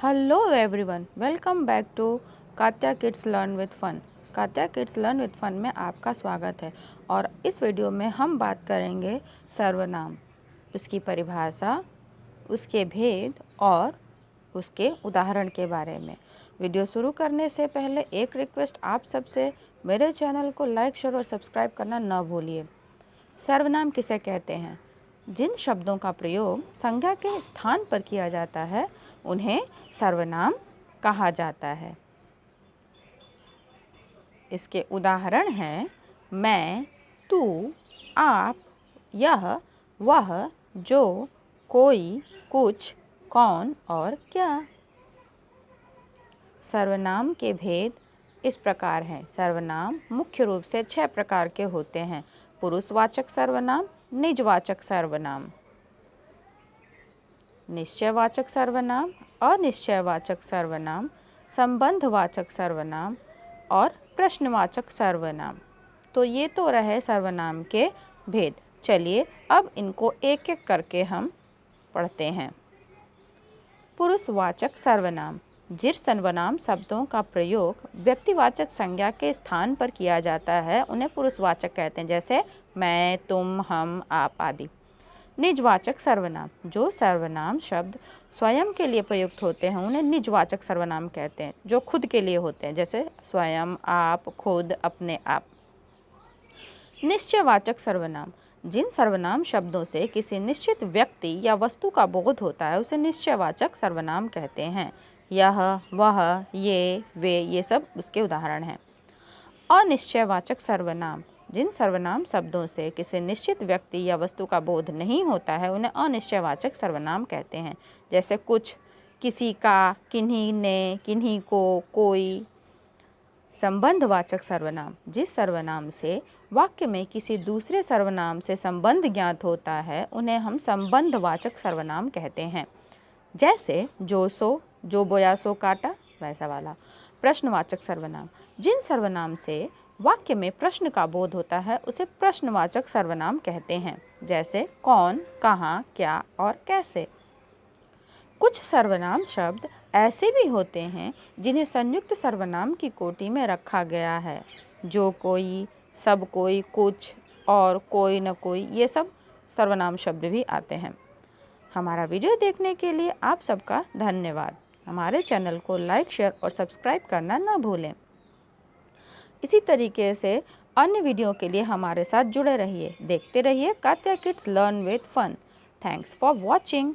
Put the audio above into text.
Hello everyone, welcome back to Katya kids learn with fun. Katya kids learn with fun में आपका स्वागत है। और इस वीडियो में हम बात करेंगे सर्वनाम, उसकी परिभाषा, उसके भेद और उसके उदाहरण के बारे में। वीडियो शुरू करने से पहले एक रिक्वेस्ट आप सबसे, मेरे चैनल को लाइक शेयर और सब्सक्राइब करना न भूलिए। सर्वनाम किसे कहते हैं? जिन शब्दों का प्रयोग संज्ञा के स्थान पर किया जाता है उन्हें सर्वनाम कहा जाता है। इसके उदाहरण हैं मैं, तू, आप, यह, वह, जो, कोई, कुछ, कौन और क्या। सर्वनाम के भेद इस प्रकार हैं। सर्वनाम मुख्य रूप से 6 प्रकार के होते हैं। पुरुषवाचक सर्वनाम, निजवाचक सर्वनाम, निश्चयवाचक सर्वनाम, अनिश्चयवाचक सर्वनाम, संबंधवाचक सर्वनाम और प्रश्नवाचक सर्वनाम। तो ये तो रहे सर्वनाम के भेद। चलिए अब इनको एक एक करके हम पढ़ते हैं। पुरुषवाचक सर्वनाम, जिन सर्वनाम शब्दों का प्रयोग व्यक्तिवाचक संज्ञा के स्थान पर किया जाता है उन्हें पुरुषवाचक कहते हैं, जैसे मैं, तुम, हम, आप आदि। निजवाचक सर्वनाम, जो सर्वनाम शब्द स्वयं के लिए प्रयुक्त होते हैं उन्हें निजवाचक सर्वनाम कहते हैं, जो खुद के लिए होते हैं, जैसे स्वयं, आप, खुद, अपने आप। निश्चयवाचक सर्वनाम, जिन सर्वनाम शब्दों से किसी निश्चित व्यक्ति या वस्तु का बोध होता है उसे निश्चयवाचक सर्वनाम कहते हैं। यह, वह, ये सब उसके उदाहरण हैं। अनिश्चयवाचक सर्वनाम, जिन सर्वनाम शब्दों से किसी निश्चित व्यक्ति या वस्तु का बोध नहीं होता है उन्हें अनिश्चयवाचक सर्वनाम कहते हैं, जैसे कुछ, किसी का, किन्हीं ने, किन्हीं को, कोई। संबंधवाचक सर्वनाम, जिस सर्वनाम से वाक्य में किसी दूसरे सर्वनाम से संबंध ज्ञात होता है उन्हें हम संबंधवाचक सर्वनाम कहते हैं, जैसे जो सो, जो बोया सो काटा, वैसा वाला। प्रश्नवाचक सर्वनाम, जिन सर्वनाम से वाक्य में प्रश्न का बोध होता है उसे प्रश्नवाचक सर्वनाम कहते हैं, जैसे कौन, कहाँ, क्या और कैसे। कुछ सर्वनाम शब्द ऐसे भी होते हैं जिन्हें संयुक्त सर्वनाम की कोटि में रखा गया है, जो कोई, सब कोई, कुछ और कोई न कोई, ये सब सर्वनाम शब्द भी आते हैं। हमारा वीडियो देखने के लिए आप सबका धन्यवाद। हमारे चैनल को लाइक शेयर और सब्सक्राइब करना न भूलें। इसी तरीके से अन्य वीडियो के लिए हमारे साथ जुड़े रहिए, देखते रहिए Katya kids learn with fun. Thanks for watching.